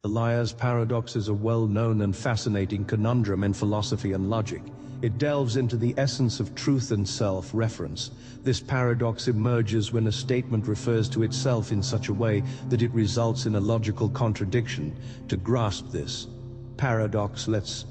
The liar's paradox is a well-known and fascinating conundrum in philosophy and logic. It delves into the essence of truth and self-reference. This paradox emerges when a statement refers to itself in such a way that it results in a logical contradiction. To grasp this paradox, let's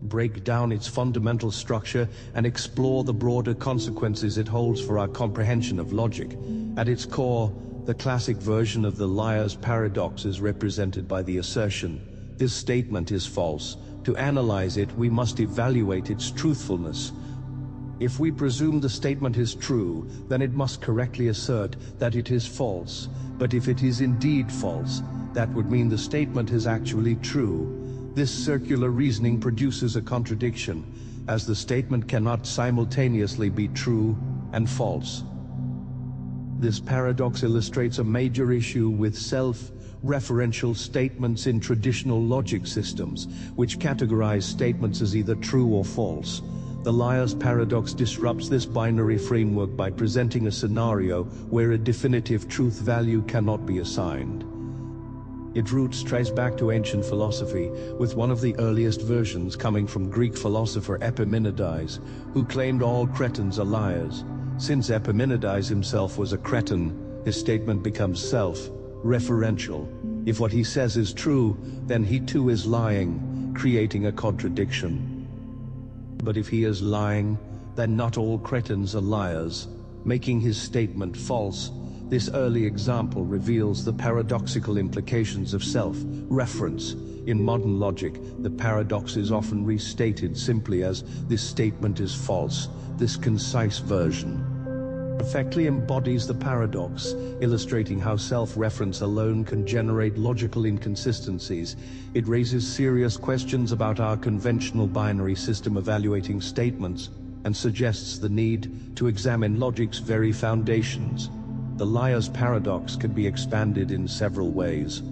break down its fundamental structure and explore the broader consequences it holds for our comprehension of logic. At its core, the classic version of the liar's paradox is represented by the assertion, "This statement is false." To analyze it, we must evaluate its truthfulness. If we presume the statement is true, then it must correctly assert that it is false. But if it is indeed false, that would mean the statement is actually true. This circular reasoning produces a contradiction, as the statement cannot simultaneously be true and false. This paradox illustrates a major issue with self-referential statements in traditional logic systems, which categorize statements as either true or false. The liar's paradox disrupts this binary framework by presenting a scenario where a definitive truth value cannot be assigned. Its roots trace back to ancient philosophy, with one of the earliest versions coming from Greek philosopher Epimenides, who claimed all cretins are liars. Since Epimenides himself was a cretin, his statement becomes self-referential. If what he says is true, then he too is lying, creating a contradiction. But if he is lying, then not all cretins are liars, making his statement false. This early example reveals the paradoxical implications of self-reference. In modern logic, the paradox is often restated simply as "this statement is false." This concise version perfectly embodies the paradox, illustrating how self-reference alone can generate logical inconsistencies. It raises serious questions about our conventional binary system evaluating statements, and suggests the need to examine logic's very foundations. The liar's paradox can be expanded in several ways.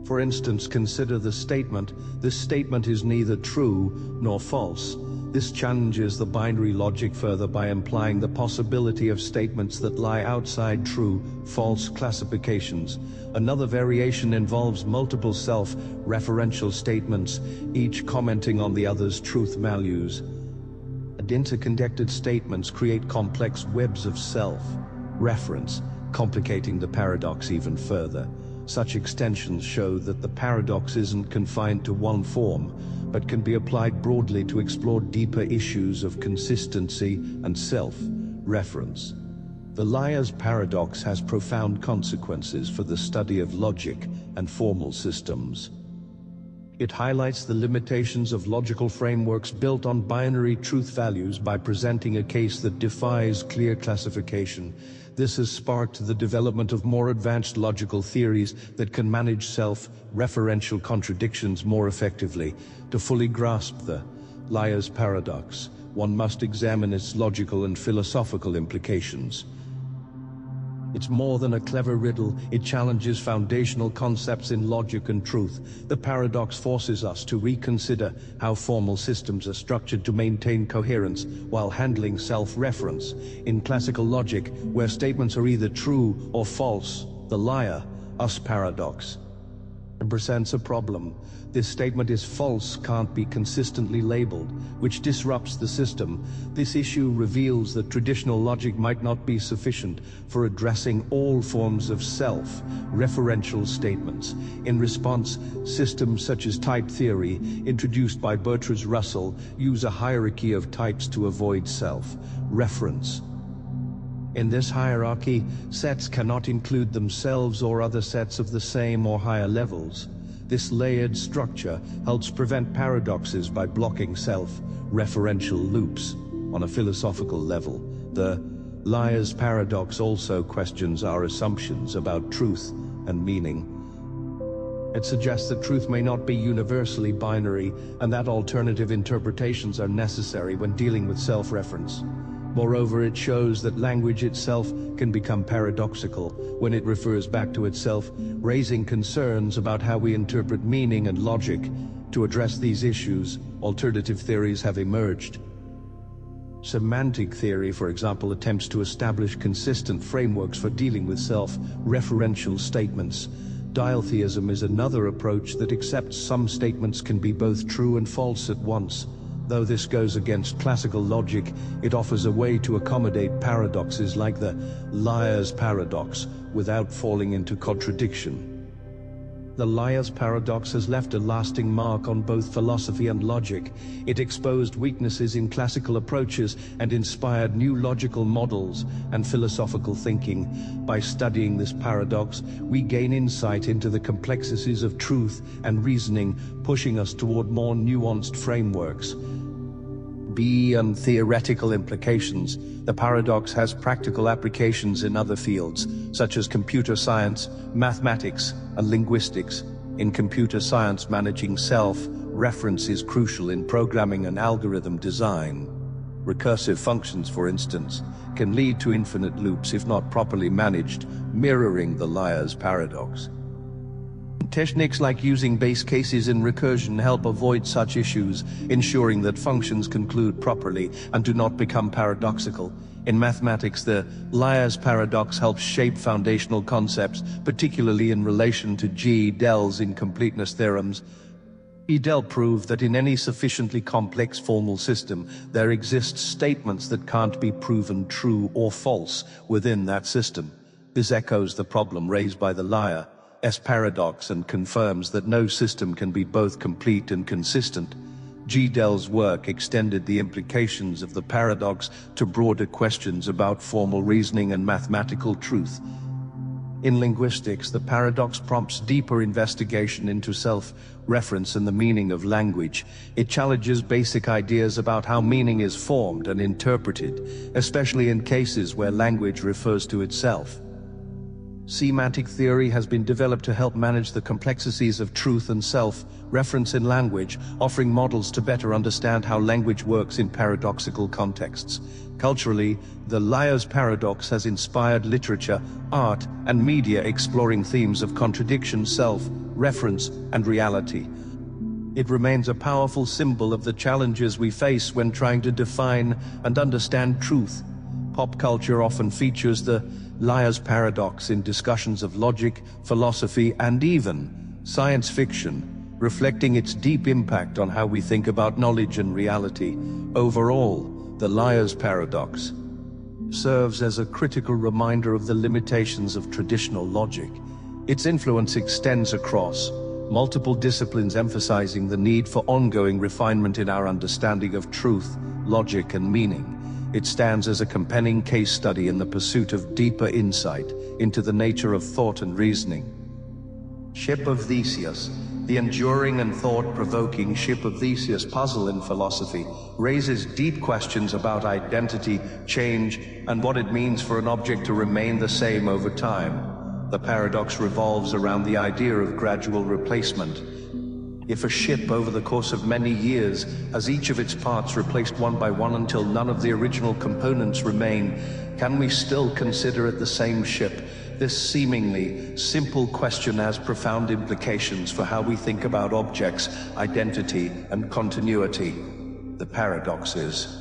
For instance, consider the statement, "This statement is neither true nor false." This challenges the binary logic further by implying the possibility of statements that lie outside true-false classifications. Another variation involves multiple self-referential statements, each commenting on the other's truth values. And interconnected statements create complex webs of self-reference, complicating the paradox even further. Such extensions show that the paradox isn't confined to one form, but can be applied broadly to explore deeper issues of consistency and self-reference. The liar's paradox has profound consequences for the study of logic and formal systems. It highlights the limitations of logical frameworks built on binary truth values by presenting a case that defies clear classification. This has sparked the development of more advanced logical theories that can manage self-referential contradictions more effectively. To fully grasp the liar's paradox, one must examine its logical and philosophical implications. It's more than a clever riddle, it challenges foundational concepts in logic and truth. The paradox forces us to reconsider how formal systems are structured to maintain coherence while handling self-reference. In classical logic, where statements are either true or false, the liar-us paradox presents a problem. This statement is false can't be consistently labeled, which disrupts the system. This issue reveals that traditional logic might not be sufficient for addressing all forms of self-referential statements. In response, systems such as type theory, introduced by Bertrand Russell, use a hierarchy of types to avoid self-reference. In this hierarchy, sets cannot include themselves or other sets of the same or higher levels. This layered structure helps prevent paradoxes by blocking self-referential loops. On a philosophical level, the liar's paradox also questions our assumptions about truth and meaning. It suggests that truth may not be universally binary, and that alternative interpretations are necessary when dealing with self-reference. Moreover, it shows that language itself can become paradoxical when it refers back to itself, raising concerns about how we interpret meaning and logic. To address these issues, alternative theories have emerged. Semantic theory, for example, attempts to establish consistent frameworks for dealing with self-referential statements. Dialtheism is another approach that accepts some statements can be both true and false at once. Though this goes against classical logic, it offers a way to accommodate paradoxes like the liar's paradox without falling into contradiction. The liar's paradox has left a lasting mark on both philosophy and logic. It exposed weaknesses in classical approaches and inspired new logical models and philosophical thinking. By studying this paradox, we gain insight into the complexities of truth and reasoning, pushing us toward more nuanced frameworks. Beyond theoretical implications, the paradox has practical applications in other fields, such as computer science, mathematics, and linguistics. In computer science, managing self-reference is crucial in programming and algorithm design. Recursive functions, for instance, can lead to infinite loops if not properly managed, mirroring the liar's paradox. Techniques like using base cases in recursion help avoid such issues, ensuring that functions conclude properly and do not become paradoxical. In mathematics, the liar's paradox helps shape foundational concepts, particularly in relation to Gödel's incompleteness theorems. Gödel proved that in any sufficiently complex formal system, there exist statements that can't be proven true or false within that system. This echoes the problem raised by the liar's paradox and confirms that no system can be both complete and consistent. Gödel's work extended the implications of the paradox to broader questions about formal reasoning and mathematical truth. In linguistics, the paradox prompts deeper investigation into self-reference and the meaning of language. It challenges basic ideas about how meaning is formed and interpreted, especially in cases where language refers to itself. Semantic theory has been developed to help manage the complexities of truth and self-reference in language, offering models to better understand how language works in paradoxical contexts. Culturally, the liar's paradox has inspired literature, art, and media exploring themes of contradiction, self-reference, and reality. It remains a powerful symbol of the challenges we face when trying to define and understand truth. Pop culture often features the liar's paradox in discussions of logic, philosophy, and even science fiction, reflecting its deep impact on how we think about knowledge and reality. Overall, the liar's paradox serves as a critical reminder of the limitations of traditional logic. Its influence extends across multiple disciplines, emphasizing the need for ongoing refinement in our understanding of truth, logic, and meaning. It stands as a compelling case study in the pursuit of deeper insight into the nature of thought and reasoning. Ship of Theseus. The enduring and thought-provoking Ship of Theseus puzzle in philosophy raises deep questions about identity, change, and what it means for an object to remain the same over time. The paradox revolves around the idea of gradual replacement. If a ship, over the course of many years, has each of its parts replaced one by one until none of the original components remain, can we still consider it the same ship? This seemingly simple question has profound implications for how we think about objects, identity, and continuity. The paradox is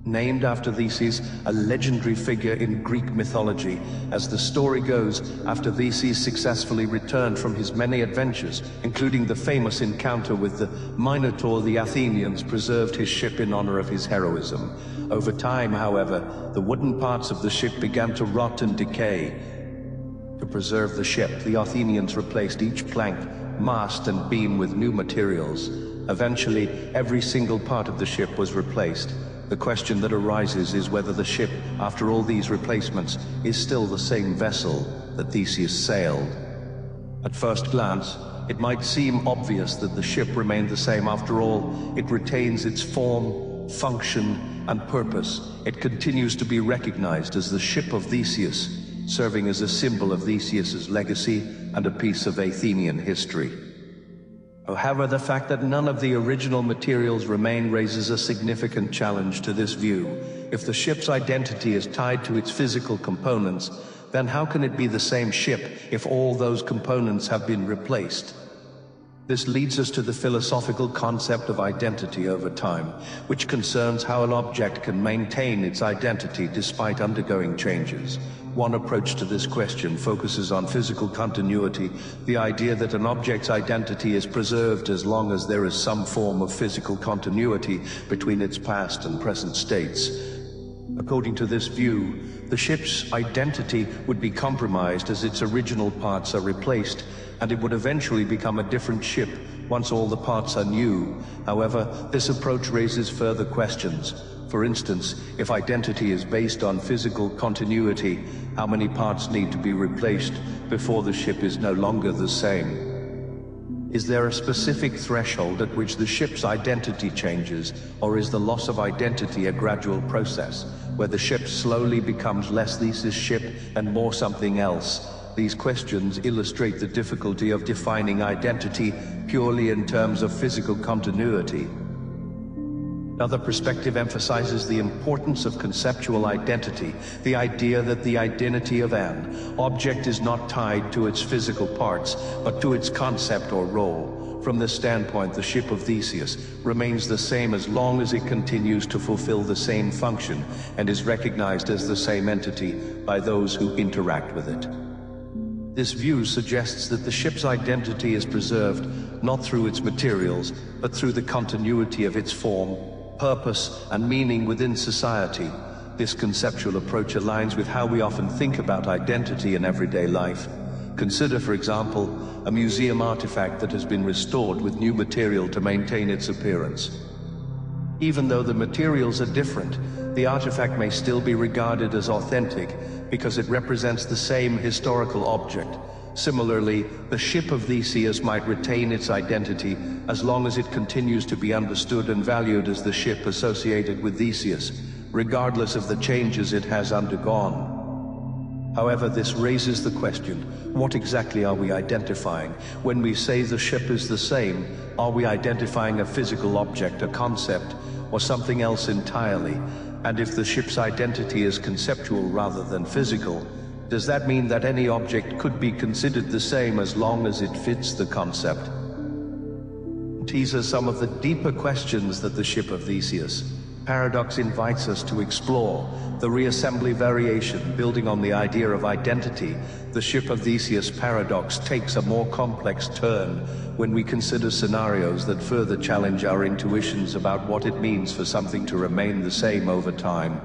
named after Theseus, a legendary figure in Greek mythology. As the story goes, after Theseus successfully returned from his many adventures, including the famous encounter with the Minotaur, the Athenians preserved his ship in honor of his heroism. Over time, however, the wooden parts of the ship began to rot and decay. To preserve the ship, the Athenians replaced each plank, mast, and beam with new materials. Eventually, every single part of the ship was replaced. The question that arises is whether the ship, after all these replacements, is still the same vessel that Theseus sailed. At first glance, it might seem obvious that the ship remained the same. After all, it retains its form, function, and purpose. It continues to be recognized as the Ship of Theseus, serving as a symbol of Theseus's legacy and a piece of Athenian history. However, the fact that none of the original materials remain raises a significant challenge to this view. If the ship's identity is tied to its physical components, then how can it be the same ship if all those components have been replaced? This leads us to the philosophical concept of identity over time, which concerns how an object can maintain its identity despite undergoing changes. One approach to this question focuses on physical continuity, the idea that an object's identity is preserved as long as there is some form of physical continuity between its past and present states. According to this view, the ship's identity would be compromised as its original parts are replaced, and it would eventually become a different ship once all the parts are new. However, this approach raises further questions. For instance, if identity is based on physical continuity, how many parts need to be replaced before the ship is no longer the same? Is there a specific threshold at which the ship's identity changes, or is the loss of identity a gradual process, where the ship slowly becomes less Theseus ship and more something else? These questions illustrate the difficulty of defining identity purely in terms of physical continuity. Another perspective emphasizes the importance of conceptual identity, the idea that the identity of an object is not tied to its physical parts, but to its concept or role. From this standpoint, the Ship of Theseus remains the same as long as it continues to fulfill the same function and is recognized as the same entity by those who interact with it. This view suggests that the ship's identity is preserved not through its materials, but through the continuity of its form, purpose, and meaning within society. This conceptual approach aligns with how we often think about identity in everyday life. Consider, for example, a museum artifact that has been restored with new material to maintain its appearance. Even though the materials are different, the artifact may still be regarded as authentic because it represents the same historical object. Similarly, the Ship of Theseus might retain its identity as long as it continues to be understood and valued as the ship associated with Theseus, regardless of the changes it has undergone. However, this raises the question, what exactly are we identifying? When we say the ship is the same, are we identifying a physical object, a concept, or something else entirely? And if the ship's identity is conceptual rather than physical, does that mean that any object could be considered the same as long as it fits the concept? These are some of the deeper questions that the Ship of Theseus paradox invites us to explore. The reassembly variation, building on the idea of identity, the Ship of Theseus paradox takes a more complex turn when we consider scenarios that further challenge our intuitions about what it means for something to remain the same over time.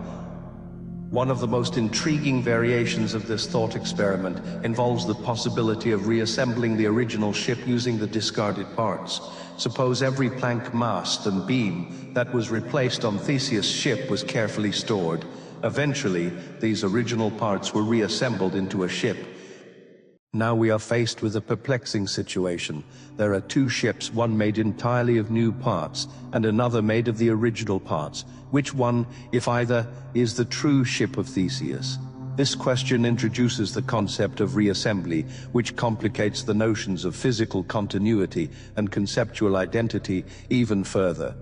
One of the most intriguing variations of this thought experiment involves the possibility of reassembling the original ship using the discarded parts. Suppose every plank, mast, and beam that was replaced on Theseus' ship was carefully stored. Eventually, these original parts were reassembled into a ship. Now we are faced with a perplexing situation. There are two ships, one made entirely of new parts, and another made of the original parts. Which one, if either, is the true Ship of Theseus? This question introduces the concept of reassembly, which complicates the notions of physical continuity and conceptual identity even further.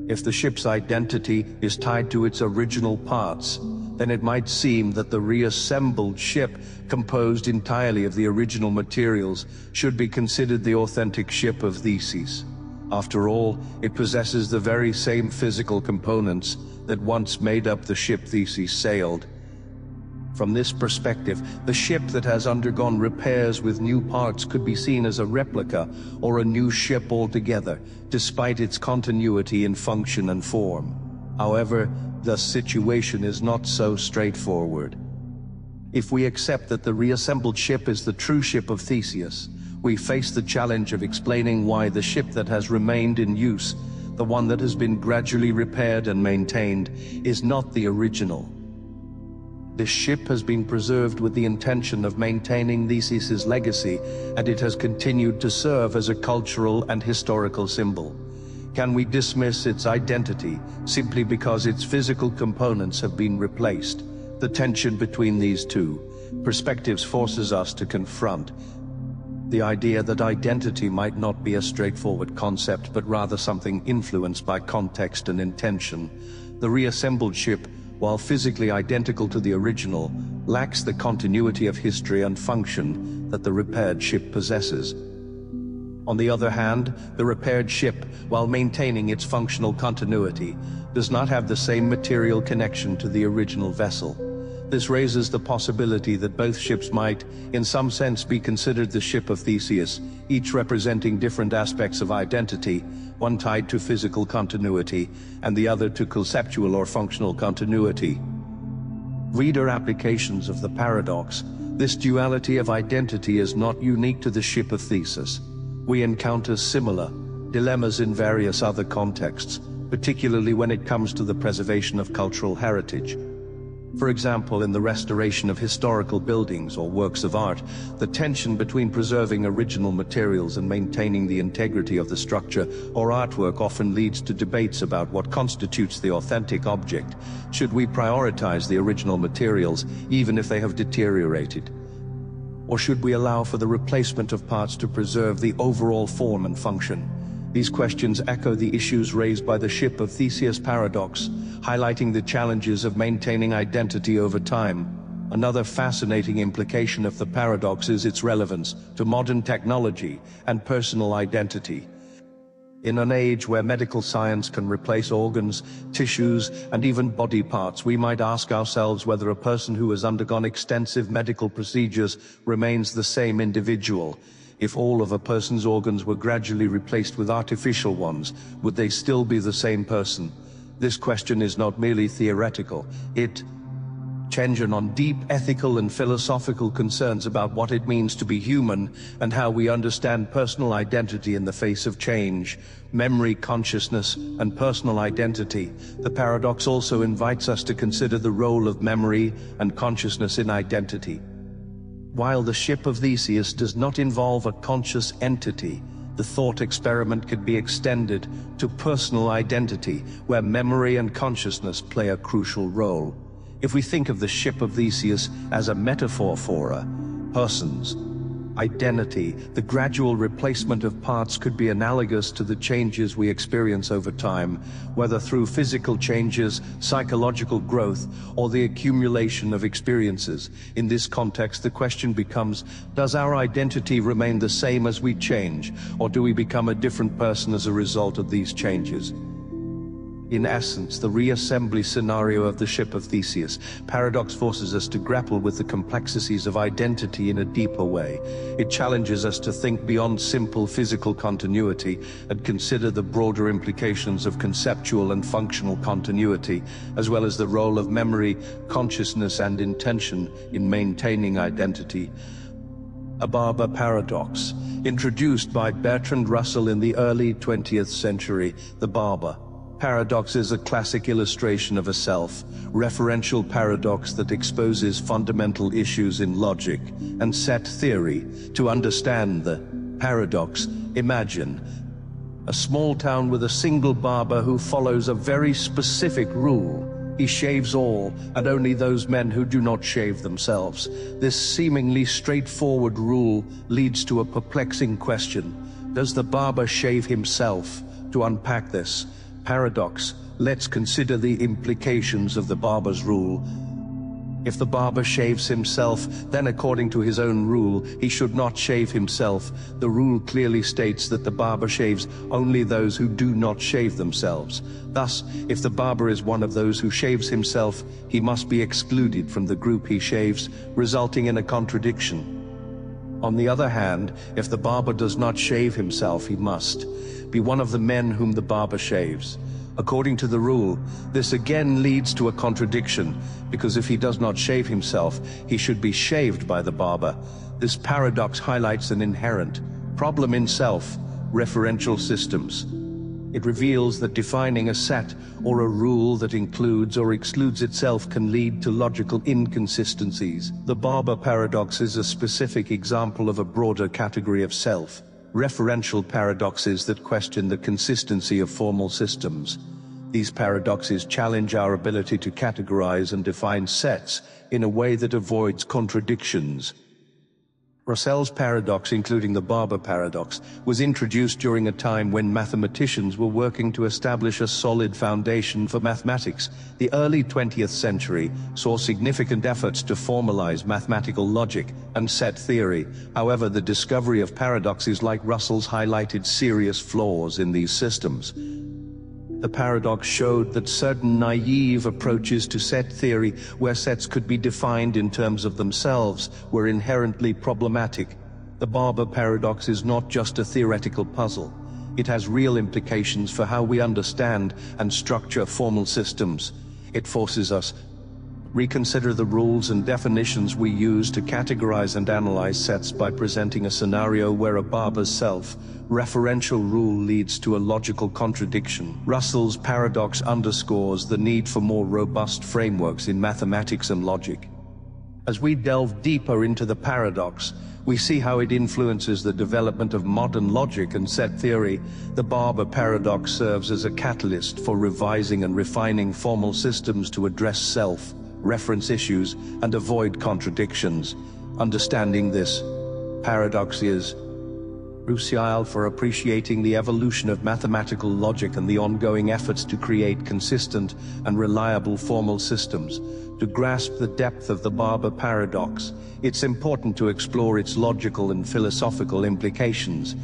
If the ship's identity is tied to its original parts, then it might seem that the reassembled ship, composed entirely of the original materials, should be considered the authentic Ship of Theseus. After all, it possesses the very same physical components that once made up the ship Theseus sailed. From this perspective, the ship that has undergone repairs with new parts could be seen as a replica or a new ship altogether, despite its continuity in function and form. However, the situation is not so straightforward. If we accept that the reassembled ship is the true Ship of Theseus, we face the challenge of explaining why the ship that has remained in use, the one that has been gradually repaired and maintained, is not the original. This ship has been preserved with the intention of maintaining Theseus's legacy, and it has continued to serve as a cultural and historical symbol. Can we dismiss its identity simply because its physical components have been replaced? The tension between these two perspectives forces us to confront the idea that identity might not be a straightforward concept, but rather something influenced by context and intention. The reassembled ship, while physically identical to the original, lacks the continuity of history and function that the repaired ship possesses. On the other hand, the repaired ship, while maintaining its functional continuity, does not have the same material connection to the original vessel. This raises the possibility that both ships might, in some sense, be considered the Ship of Theseus, each representing different aspects of identity, one tied to physical continuity, and the other to conceptual or functional continuity. Reader applications of the paradox. This duality of identity is not unique to the Ship of Theseus. We encounter similar dilemmas in various other contexts, particularly when it comes to the preservation of cultural heritage. For example, in the restoration of historical buildings or works of art, the tension between preserving original materials and maintaining the integrity of the structure or artwork often leads to debates about what constitutes the authentic object. Should we prioritize the original materials, even if they have deteriorated? Or should we allow for the replacement of parts to preserve the overall form and function? These questions echo the issues raised by the Ship of Theseus paradox, highlighting the challenges of maintaining identity over time. Another fascinating implication of the paradox is its relevance to modern technology and personal identity. In an age where medical science can replace organs, tissues, and even body parts, we might ask ourselves whether a person who has undergone extensive medical procedures remains the same individual. If all of a person's organs were gradually replaced with artificial ones, would they still be the same person? This question is not merely theoretical. It hinges on deep ethical and philosophical concerns about what it means to be human and how we understand personal identity in the face of change. Memory, consciousness, and personal identity. The paradox also invites us to consider the role of memory and consciousness in identity. While the Ship of Theseus does not involve a conscious entity, the thought experiment could be extended to personal identity, where memory and consciousness play a crucial role. If we think of the Ship of Theseus as a metaphor for a person's identity, the gradual replacement of parts could be analogous to the changes we experience over time, whether through physical changes, psychological growth, or the accumulation of experiences. In this context, the question becomes, does our identity remain the same as we change, or do we become a different person as a result of these changes? In essence, the reassembly scenario of the Ship of Theseus paradox forces us to grapple with the complexities of identity in a deeper way. It challenges us to think beyond simple physical continuity and consider the broader implications of conceptual and functional continuity, as well as the role of memory, consciousness, and intention in maintaining identity. A Barber paradox. Introduced by Bertrand Russell in the early 20th century, the Barber paradox is a classic illustration of a self-referential paradox that exposes fundamental issues in logic and set theory. To understand the paradox, imagine a small town with a single barber who follows a very specific rule. He shaves all and only those men who do not shave themselves. This seemingly straightforward rule leads to a perplexing question. Does the barber shave himself? To unpack this paradox, let's consider the implications of the barber's rule. If the barber shaves himself, then according to his own rule, he should not shave himself. The rule clearly states that the barber shaves only those who do not shave themselves. Thus, if the barber is one of those who shaves himself, he must be excluded from the group he shaves, resulting in a contradiction. On the other hand, if the barber does not shave himself, he must be one of the men whom the barber shaves. According to the rule, this again leads to a contradiction, because if he does not shave himself, he should be shaved by the barber. This paradox highlights an inherent problem in self-referential systems. It reveals that defining a set or a rule that includes or excludes itself can lead to logical inconsistencies. The Barber paradox is a specific example of a broader category of self-referential paradoxes that question the consistency of formal systems. These paradoxes challenge our ability to categorize and define sets in a way that avoids contradictions. Russell's paradox, including the Barber paradox, was introduced during a time when mathematicians were working to establish a solid foundation for mathematics. The early 20th century saw significant efforts to formalize mathematical logic and set theory. However, the discovery of paradoxes like Russell's highlighted serious flaws in these systems. The paradox showed that certain naive approaches to set theory, where sets could be defined in terms of themselves, were inherently problematic. The Barber paradox is not just a theoretical puzzle. It has real implications for how we understand and structure formal systems. It forces us to reconsider the rules and definitions we use to categorize and analyze sets by presenting a scenario where a Barber's self-referential rule leads to a logical contradiction. Russell's paradox underscores the need for more robust frameworks in mathematics and logic. As we delve deeper into the paradox, we see how it influences the development of modern logic and set theory. The Barber paradox serves as a catalyst for revising and refining formal systems to address self-reference issues and avoid contradictions. Understanding this paradox is crucial for appreciating the evolution of mathematical logic and the ongoing efforts to create consistent and reliable formal systems. To grasp the depth of the Barber paradox, it's important to explore its logical and philosophical implications.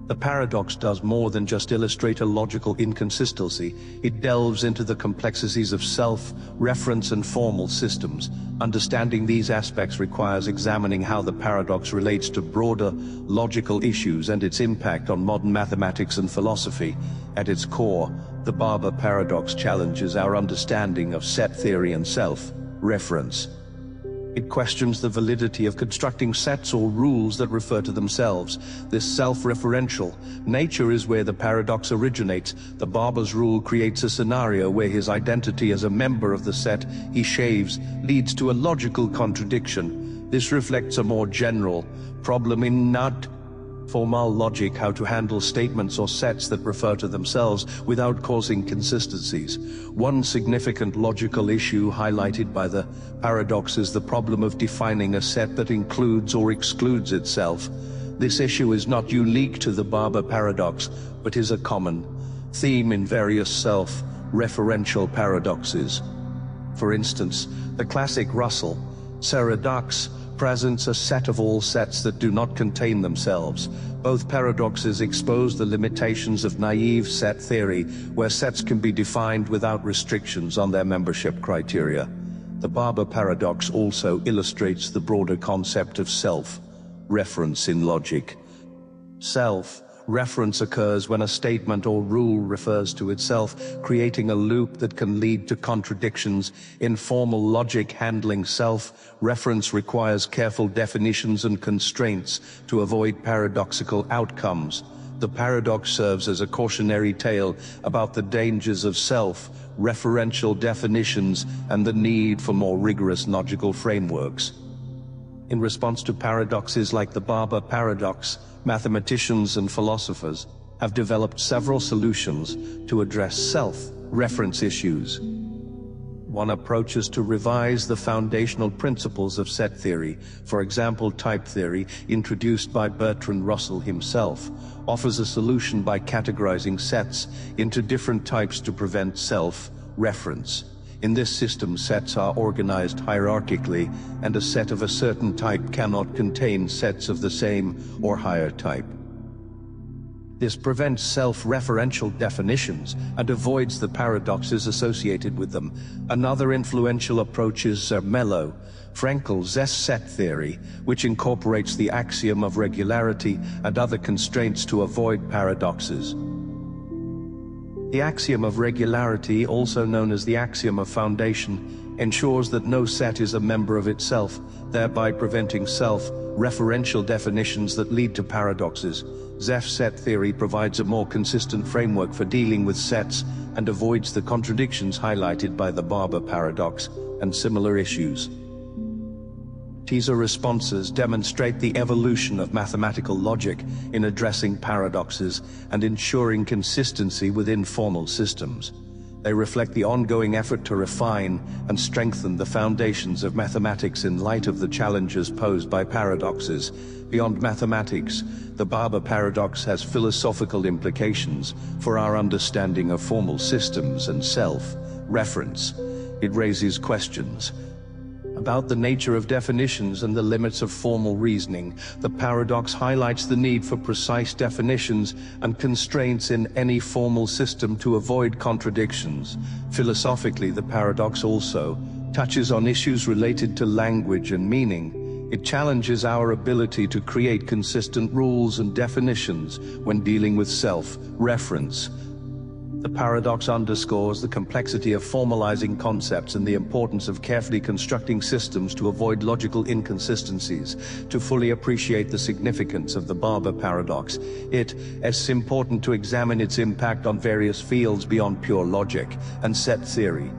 The paradox does more than just illustrate a logical inconsistency. It delves into the complexities of self-reference and formal systems. Understanding these aspects requires examining how the paradox relates to broader logical issues and its impact on modern mathematics and philosophy. At its core, the Barber paradox challenges our understanding of set theory and self-reference. It questions the validity of constructing sets or rules that refer to themselves. This self-referential nature is where the paradox originates. The Barber's rule creates a scenario where his identity as a member of the set he shaves leads to a logical contradiction. This reflects a more general problem in not formal logic, how to handle statements or sets that refer to themselves without causing consistencies. One significant logical issue highlighted by the paradox is the problem of defining a set that includes or excludes itself. This issue is not unique to the Barber paradox, but is a common theme in various self-referential paradoxes. For instance, the classic Russell paradox presents a set of all sets that do not contain themselves. Both paradoxes expose the limitations of naive set theory, where sets can be defined without restrictions on their membership criteria. The Barber paradox also illustrates the broader concept of self-reference in logic. Self-reference occurs when a statement or rule refers to itself, creating a loop that can lead to contradictions. In formal logic, handling self-reference requires careful definitions and constraints to avoid paradoxical outcomes. The paradox serves as a cautionary tale about the dangers of self-referential definitions and the need for more rigorous logical frameworks. In response to paradoxes like the Barber paradox, mathematicians and philosophers have developed several solutions to address self-reference issues. One approach is to revise the foundational principles of set theory. For example, type theory, introduced by Bertrand Russell himself, offers a solution by categorizing sets into different types to prevent self-reference. In this system, sets are organized hierarchically, and a set of a certain type cannot contain sets of the same or higher type. This prevents self-referential definitions and avoids the paradoxes associated with them. Another influential approach is Zermelo-Fraenkel's set theory, which incorporates the axiom of regularity and other constraints to avoid paradoxes. The axiom of regularity, also known as the axiom of foundation, ensures that no set is a member of itself, thereby preventing self-referential definitions that lead to paradoxes. Zeff's set theory provides a more consistent framework for dealing with sets and avoids the contradictions highlighted by the Barber paradox and similar issues. Teaser responses demonstrate the evolution of mathematical logic in addressing paradoxes and ensuring consistency within formal systems. They reflect the ongoing effort to refine and strengthen the foundations of mathematics in light of the challenges posed by paradoxes. Beyond mathematics, the Barber paradox has philosophical implications for our understanding of formal systems and self-reference. It raises questions about the nature of definitions and the limits of formal reasoning. The paradox highlights the need for precise definitions and constraints in any formal system to avoid contradictions. Philosophically, the paradox also touches on issues related to language and meaning. It challenges our ability to create consistent rules and definitions when dealing with self-reference. The paradox underscores the complexity of formalizing concepts and the importance of carefully constructing systems to avoid logical inconsistencies. To fully appreciate the significance of the Barber paradox, it is important to examine its impact on various fields beyond pure logic and set theory.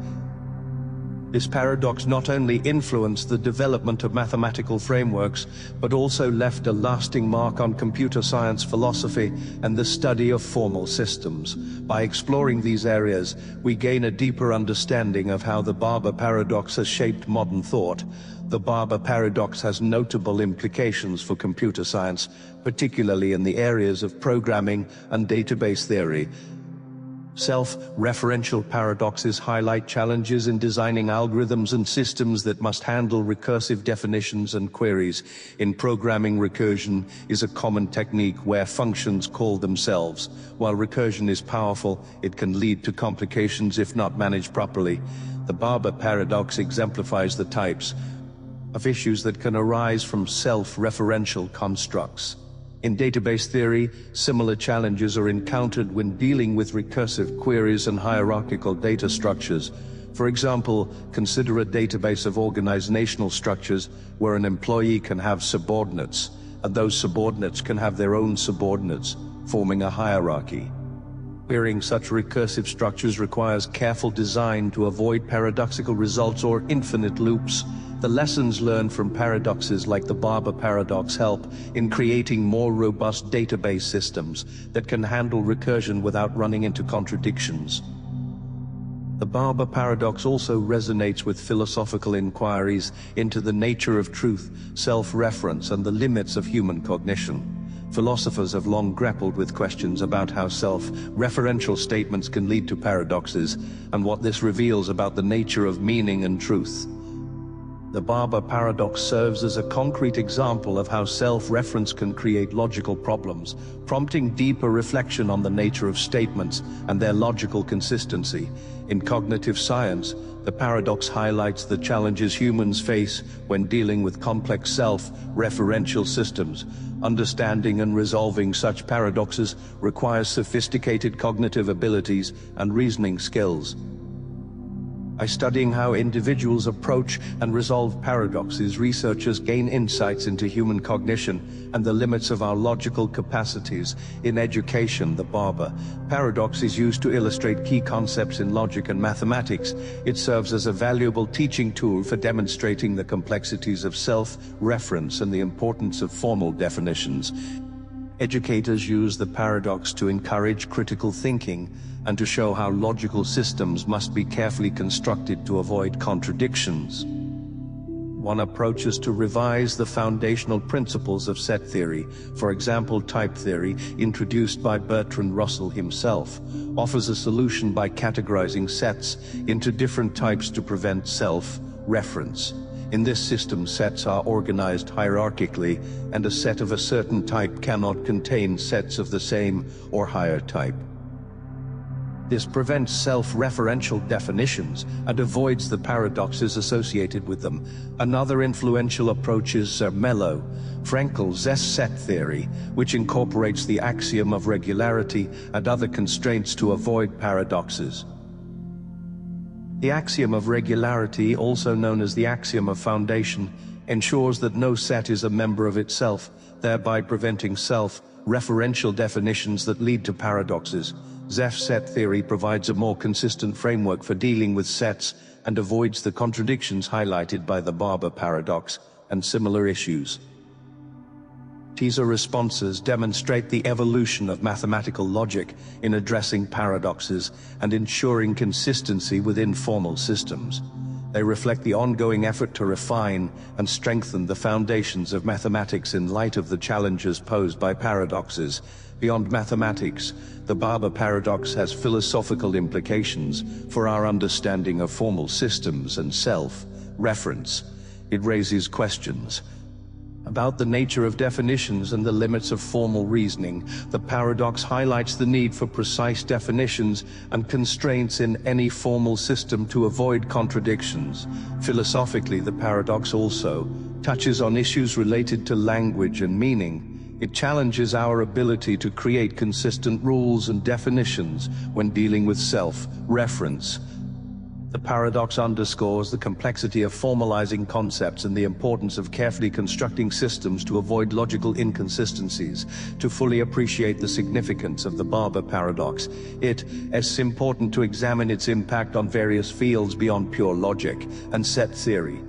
This paradox not only influenced the development of mathematical frameworks, but also left a lasting mark on computer science, philosophy, and the study of formal systems. By exploring these areas, we gain a deeper understanding of how the Barber paradox has shaped modern thought. The Barber paradox has notable implications for computer science, particularly in the areas of programming and database theory. Self-referential paradoxes highlight challenges in designing algorithms and systems that must handle recursive definitions and queries. In programming, recursion is a common technique where functions call themselves. While recursion is powerful, it can lead to complications if not managed properly. The Barber paradox exemplifies the types of issues that can arise from self-referential constructs. In database theory, similar challenges are encountered when dealing with recursive queries and hierarchical data structures. For example, consider a database of organizational structures where an employee can have subordinates, and those subordinates can have their own subordinates, forming a hierarchy. Querying such recursive structures requires careful design to avoid paradoxical results or infinite loops. The lessons learned from paradoxes like the Barber paradox help in creating more robust database systems that can handle recursion without running into contradictions. The Barber paradox also resonates with philosophical inquiries into the nature of truth, self-reference, and the limits of human cognition. Philosophers have long grappled with questions about how self-referential statements can lead to paradoxes, and what this reveals about the nature of meaning and truth. The Barber paradox serves as a concrete example of how self-reference can create logical problems, prompting deeper reflection on the nature of statements and their logical consistency. In cognitive science, the paradox highlights the challenges humans face when dealing with complex self-referential systems. Understanding and resolving such paradoxes requires sophisticated cognitive abilities and reasoning skills. By studying how individuals approach and resolve paradoxes, researchers gain insights into human cognition and the limits of our logical capacities. In education, the Barber paradox is used to illustrate key concepts in logic and mathematics. It serves as a valuable teaching tool for demonstrating the complexities of self-reference and the importance of formal definitions. Educators use the paradox to encourage critical thinking and to show how logical systems must be carefully constructed to avoid contradictions. One approach is to revise the foundational principles of set theory. For example, type theory, introduced by Bertrand Russell himself, offers a solution by categorizing sets into different types to prevent self-reference. In this system, sets are organized hierarchically, and a set of a certain type cannot contain sets of the same or higher type. This prevents self-referential definitions and avoids the paradoxes associated with them. Another influential approach is Zermelo, Frankel's set theory, which incorporates the axiom of regularity and other constraints to avoid paradoxes. The axiom of regularity, also known as the axiom of foundation, ensures that no set is a member of itself, thereby preventing self-referential definitions that lead to paradoxes. Zeff's set theory provides a more consistent framework for dealing with sets and avoids the contradictions highlighted by the Barber paradox and similar issues. Teaser responses demonstrate the evolution of mathematical logic in addressing paradoxes and ensuring consistency within formal systems. They reflect the ongoing effort to refine and strengthen the foundations of mathematics in light of the challenges posed by paradoxes. Beyond mathematics, the Barber paradox has philosophical implications for our understanding of formal systems and self-reference. It raises questions about the nature of definitions and the limits of formal reasoning. The paradox highlights the need for precise definitions and constraints in any formal system to avoid contradictions. Philosophically, the paradox also touches on issues related to language and meaning. It challenges our ability to create consistent rules and definitions when dealing with self-reference. The paradox underscores the complexity of formalizing concepts and the importance of carefully constructing systems to avoid logical inconsistencies. To fully appreciate the significance of the Barber paradox, it is important to examine its impact on various fields beyond pure logic and set theory.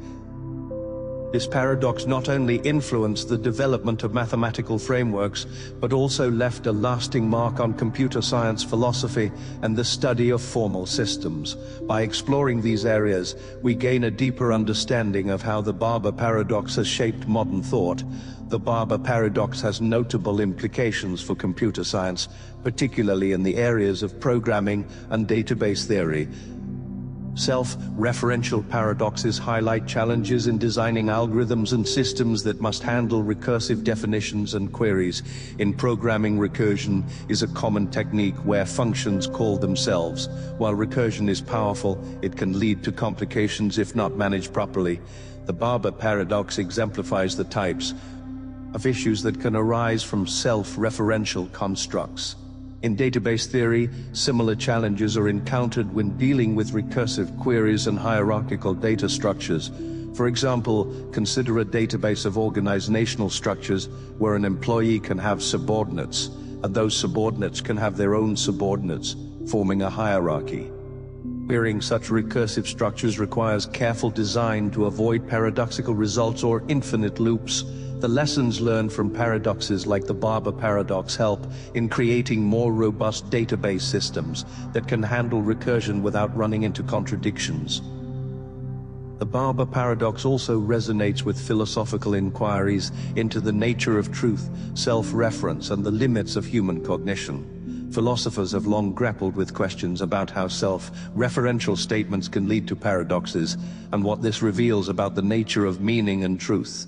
This paradox not only influenced the development of mathematical frameworks, but also left a lasting mark on computer science, philosophy, and the study of formal systems. By exploring these areas, we gain a deeper understanding of how the Barber paradox has shaped modern thought. The Barber paradox has notable implications for computer science, particularly in the areas of programming and database theory. Self-referential paradoxes highlight challenges in designing algorithms and systems that must handle recursive definitions and queries. In programming, recursion is a common technique where functions call themselves. While recursion is powerful, it can lead to complications if not managed properly. The Barber paradox exemplifies the types of issues that can arise from self-referential constructs. In database theory, similar challenges are encountered when dealing with recursive queries and hierarchical data structures. For example, consider a database of organizational structures where an employee can have subordinates, and those subordinates can have their own subordinates, forming a hierarchy. Querying such recursive structures requires careful design to avoid paradoxical results or infinite loops. The lessons learned from paradoxes like the Barber paradox help in creating more robust database systems that can handle recursion without running into contradictions. The Barber paradox also resonates with philosophical inquiries into the nature of truth, self-reference, and the limits of human cognition. Philosophers have long grappled with questions about how self-referential statements can lead to paradoxes, and what this reveals about the nature of meaning and truth.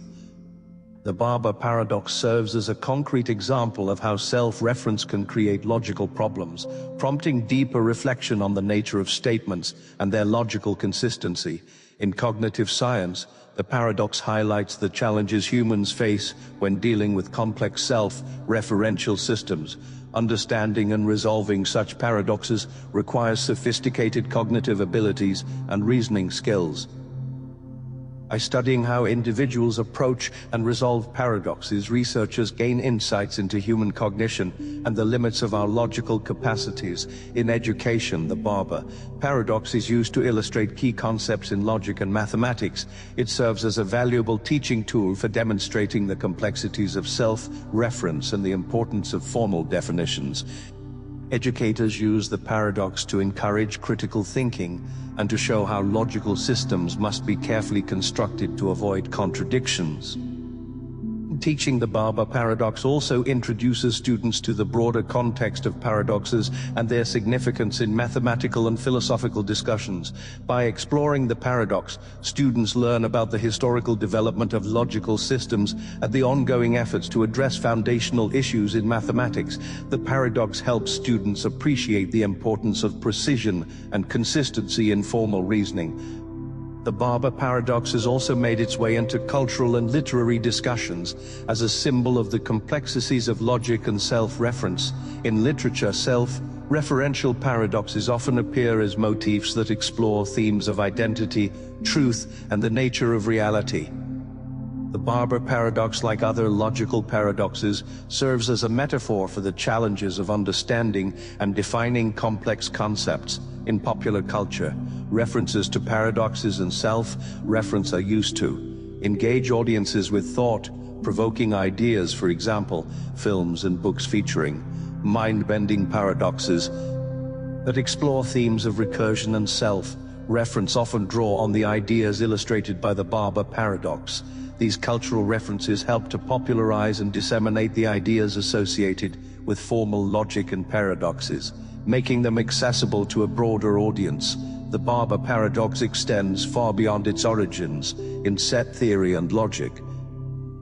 The Barber paradox serves as a concrete example of how self-reference can create logical problems, prompting deeper reflection on the nature of statements and their logical consistency. In cognitive science, the paradox highlights the challenges humans face when dealing with complex self-referential systems. Understanding and resolving such paradoxes requires sophisticated cognitive abilities and reasoning skills. By studying how individuals approach and resolve paradoxes, researchers gain insights into human cognition and the limits of our logical capacities. In education, the Barber paradox is used to illustrate key concepts in logic and mathematics. It serves as a valuable teaching tool for demonstrating the complexities of self-reference and the importance of formal definitions. Educators use the paradox to encourage critical thinking and to show how logical systems must be carefully constructed to avoid contradictions. Teaching the Barber paradox also introduces students to the broader context of paradoxes and their significance in mathematical and philosophical discussions. By exploring the paradox, students learn about the historical development of logical systems and the ongoing efforts to address foundational issues in mathematics. The paradox helps students appreciate the importance of precision and consistency in formal reasoning. The Barber paradox has also made its way into cultural and literary discussions as a symbol of the complexities of logic and self-reference. In literature, self-referential paradoxes often appear as motifs that explore themes of identity, truth, and the nature of reality. The Barber paradox, like other logical paradoxes, serves as a metaphor for the challenges of understanding and defining complex concepts. In popular culture, references to paradoxes and self-reference are used to engage audiences with thought thought-provoking ideas, for example, films and books featuring mind-bending paradoxes that explore themes of recursion and self-reference often draw on the ideas illustrated by the Barber paradox. These cultural references help to popularize and disseminate the ideas associated with formal logic and paradoxes, making them accessible to a broader audience. The Barber paradox extends far beyond its origins in set theory and logic.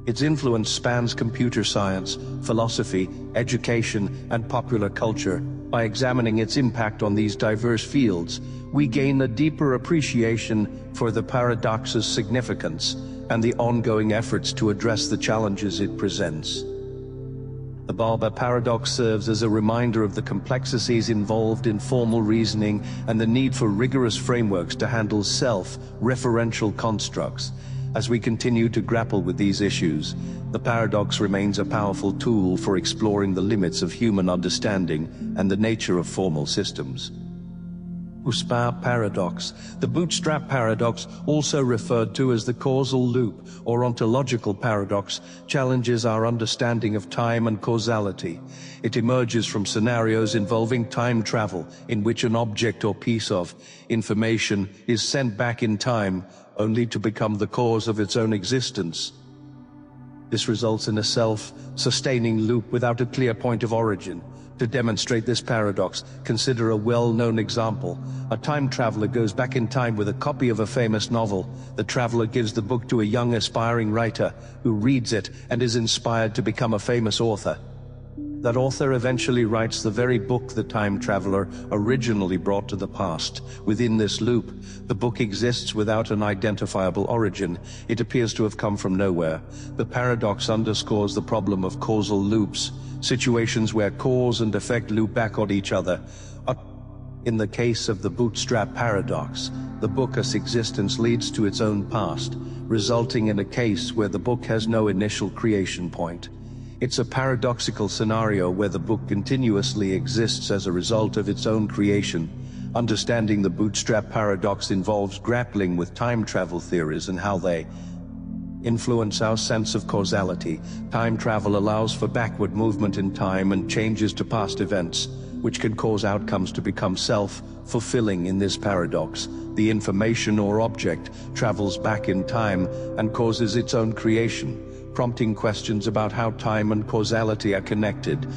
Its influence spans computer science, philosophy, education, and popular culture. By examining its impact on these diverse fields, we gain a deeper appreciation for the paradox's significance and the ongoing efforts to address the challenges it presents. The Barber paradox serves as a reminder of the complexities involved in formal reasoning and the need for rigorous frameworks to handle self-referential constructs. As we continue to grapple with these issues, the paradox remains a powerful tool for exploring the limits of human understanding and the nature of formal systems. Bootstrap paradox. The bootstrap paradox, also referred to as the causal loop or ontological paradox, challenges our understanding of time and causality. It emerges from scenarios involving time travel, in which an object or piece of information is sent back in time, only to become the cause of its own existence. This results in a self-sustaining loop without a clear point of origin. To demonstrate this paradox, consider a well-known example. A time traveler goes back in time with a copy of a famous novel. The traveler gives the book to a young aspiring writer, who reads it and is inspired to become a famous author. That author eventually writes the very book the time traveler originally brought to the past. Within this loop, the book exists without an identifiable origin. It appears to have come from nowhere. The paradox underscores the problem of causal loops, situations where cause and effect loop back on each other. In the case of the bootstrap paradox, the book's existence leads to its own past, resulting in a case where the book has no initial creation point. It's a paradoxical scenario where the book continuously exists as a result of its own creation. Understanding the bootstrap paradox involves grappling with time travel theories and how they influence our sense of causality. Time travel allows for backward movement in time and changes to past events, which can cause outcomes to become self-fulfilling. In this paradox, the information or object travels back in time and causes its own creation, prompting questions about how time and causality are connected.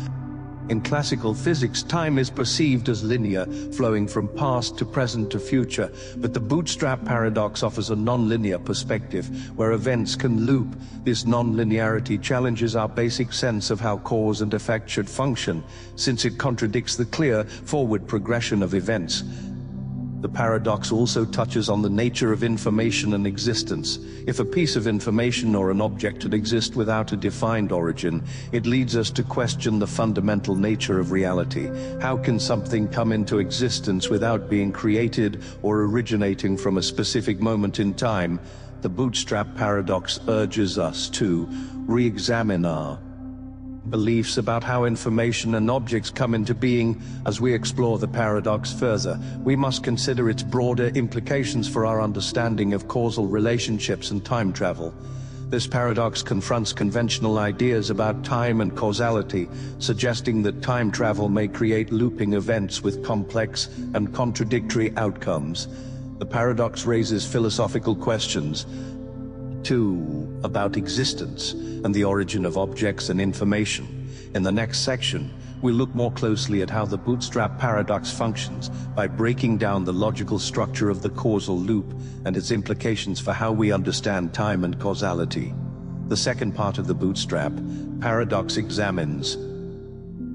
In classical physics, time is perceived as linear, flowing from past to present to future, but the bootstrap paradox offers a non-linear perspective, where events can loop. This non-linearity challenges our basic sense of how cause and effect should function, since it contradicts the clear, forward progression of events. The paradox also touches on the nature of information and existence. If a piece of information or an object could exist without a defined origin, it leads us to question the fundamental nature of reality. How can something come into existence without being created or originating from a specific moment in time? The bootstrap paradox urges us to re-examine our beliefs about how information and objects come into being. As we explore the paradox further, we must consider its broader implications for our understanding of causal relationships and time travel. This paradox confronts conventional ideas about time and causality, suggesting that time travel may create looping events with complex and contradictory outcomes. The paradox raises philosophical questions, too, about existence and the origin of objects and information. In the next section, we'll look more closely at how the bootstrap paradox functions by breaking down the logical structure of the causal loop and its implications for how we understand time and causality. The second part of the bootstrap paradox examines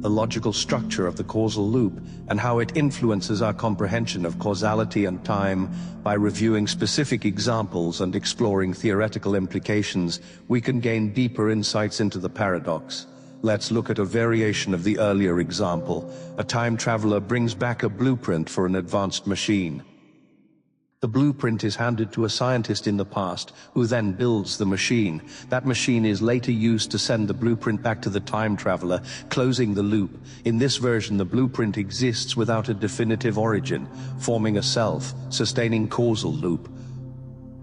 the logical structure of the causal loop and how it influences our comprehension of causality and time. By reviewing specific examples and exploring theoretical implications, we can gain deeper insights into the paradox. Let's look at a variation of the earlier example. A time traveler brings back a blueprint for an advanced machine. The blueprint is handed to a scientist in the past, who then builds the machine. That machine is later used to send the blueprint back to the time traveler, closing the loop. In this version, the blueprint exists without a definitive origin, forming a self-sustaining causal loop.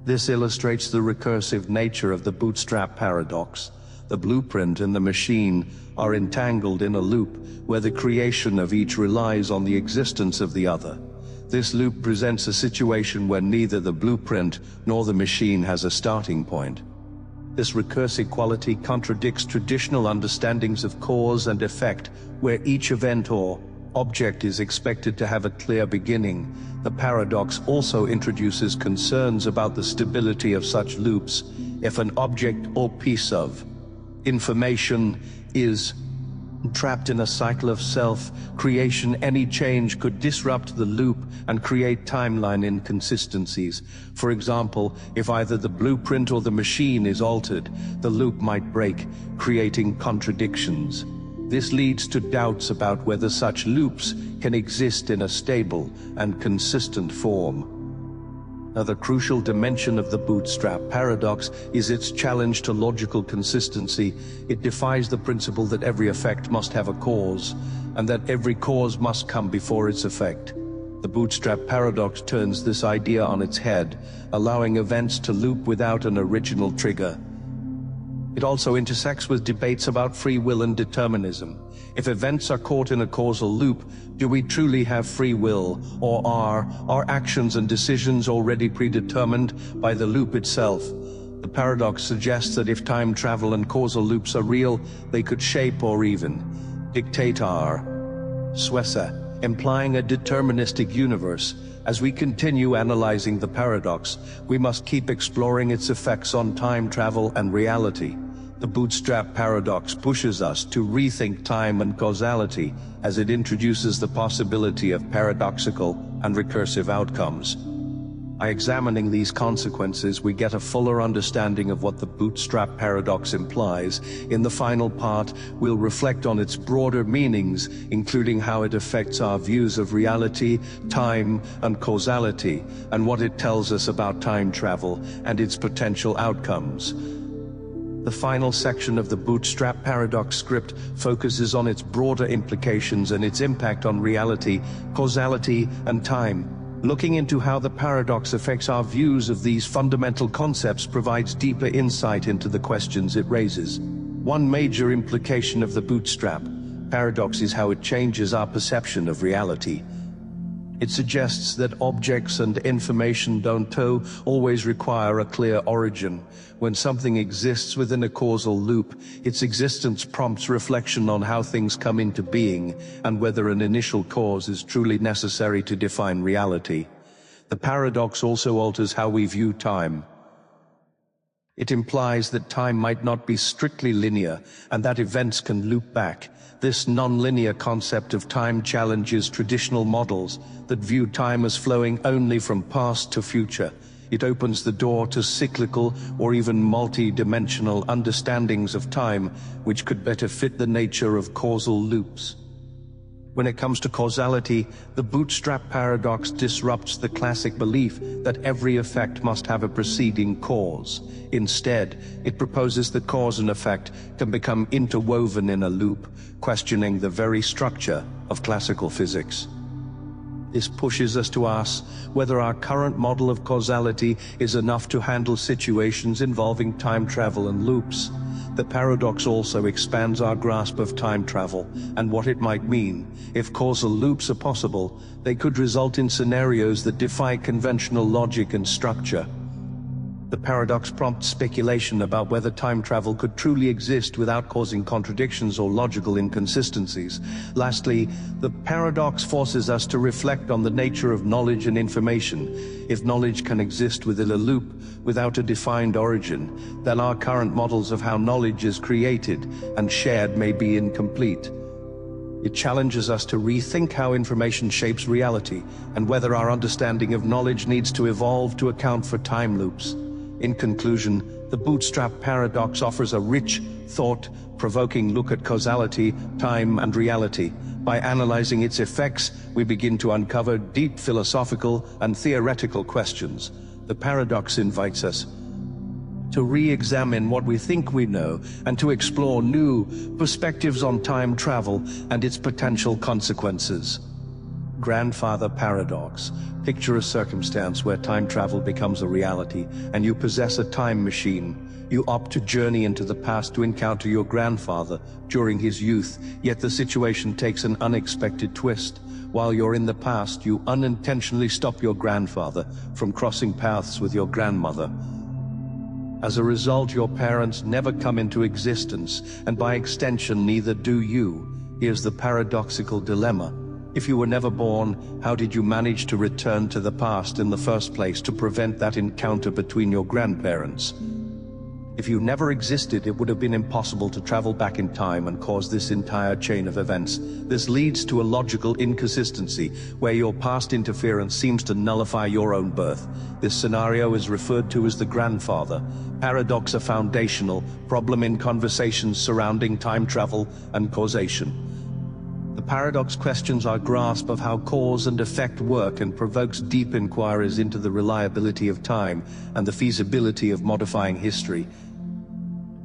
This illustrates the recursive nature of the bootstrap paradox. the blueprint and the machine, are entangled in a loop where the creation of each relies on the existence of the other. This loop presents a situation where neither the blueprint nor the machine has a starting point. This recursive quality contradicts traditional understandings of cause and effect, where each event or object is expected to have a clear beginning. The paradox also introduces concerns about the stability of such loops. If an object or piece of information is trapped in a cycle of self-creation, any change could disrupt the loop and create timeline inconsistencies. For example, if either the blueprint or the machine is altered, the loop might break, creating contradictions. This leads to doubts about whether such loops can exist in a stable and consistent form. Another crucial dimension of the bootstrap paradox is its challenge to logical consistency. It defies the principle that every effect must have a cause, and that every cause must come before its effect. The bootstrap paradox turns this idea on its head, allowing events to loop without an original trigger. It also intersects with debates about free will and determinism. If events are caught in a causal loop, do we truly have free will, or are our actions and decisions already predetermined by the loop itself? The paradox suggests that if time travel and causal loops are real, they could shape or even dictate our suesa, implying a deterministic universe. As we continue analyzing the paradox, we must keep exploring its effects on time travel and reality. The bootstrap paradox pushes us to rethink time and causality as it introduces the possibility of paradoxical and recursive outcomes. By examining these consequences, we get a fuller understanding of what the bootstrap paradox implies. In the final part, we'll reflect on its broader meanings, including how it affects our views of reality, time, and causality, and what it tells us about time travel and its potential outcomes. The final section of the bootstrap paradox script focuses on its broader implications and its impact on reality, causality, and time. Looking into how the paradox affects our views of these fundamental concepts provides deeper insight into the questions it raises. One major implication of the bootstrap paradox is how it changes our perception of reality. It suggests that objects and information don't always require a clear origin. When something exists within a causal loop, its existence prompts reflection on how things come into being and whether an initial cause is truly necessary to define reality. The paradox also alters how we view time. It implies that time might not be strictly linear and that events can loop back. This non-linear concept of time challenges traditional models that view time as flowing only from past to future. It opens the door to cyclical or even multi-dimensional understandings of time, which could better fit the nature of causal loops. When it comes to causality, the bootstrap paradox disrupts the classic belief that every effect must have a preceding cause. Instead, it proposes that cause and effect can become interwoven in a loop, questioning the very structure of classical physics. This pushes us to ask whether our current model of causality is enough to handle situations involving time travel and loops. The paradox also expands our grasp of time travel and what it might mean. If causal loops are possible, they could result in scenarios that defy conventional logic and structure. The paradox prompts speculation about whether time travel could truly exist without causing contradictions or logical inconsistencies. Lastly, the paradox forces us to reflect on the nature of knowledge and information. If knowledge can exist within a loop without a defined origin, then our current models of how knowledge is created and shared may be incomplete. It challenges us to rethink how information shapes reality and whether our understanding of knowledge needs to evolve to account for time loops. In conclusion, the bootstrap paradox offers a rich, thought-provoking look at causality, time, and reality. By analyzing its effects, we begin to uncover deep philosophical and theoretical questions. The paradox invites us to re-examine what we think we know and to explore new perspectives on time travel and its potential consequences. Grandfather paradox. Picture a circumstance where time travel becomes a reality and you possess a time machine. You opt to journey into the past to encounter your grandfather during his youth, yet the situation takes an unexpected twist. While you're in the past, you unintentionally stop your grandfather from crossing paths with your grandmother. As a result, your parents never come into existence, and by extension, neither do you. Here's the paradoxical dilemma. If you were never born, how did you manage to return to the past in the first place to prevent that encounter between your grandparents? If you never existed, it would have been impossible to travel back in time and cause this entire chain of events. This leads to a logical inconsistency, where your past interference seems to nullify your own birth. This scenario is referred to as the grandfather paradox, a foundational problem in conversations surrounding time travel and causation. The paradox questions our grasp of how cause and effect work and provokes deep inquiries into the reliability of time and the feasibility of modifying history.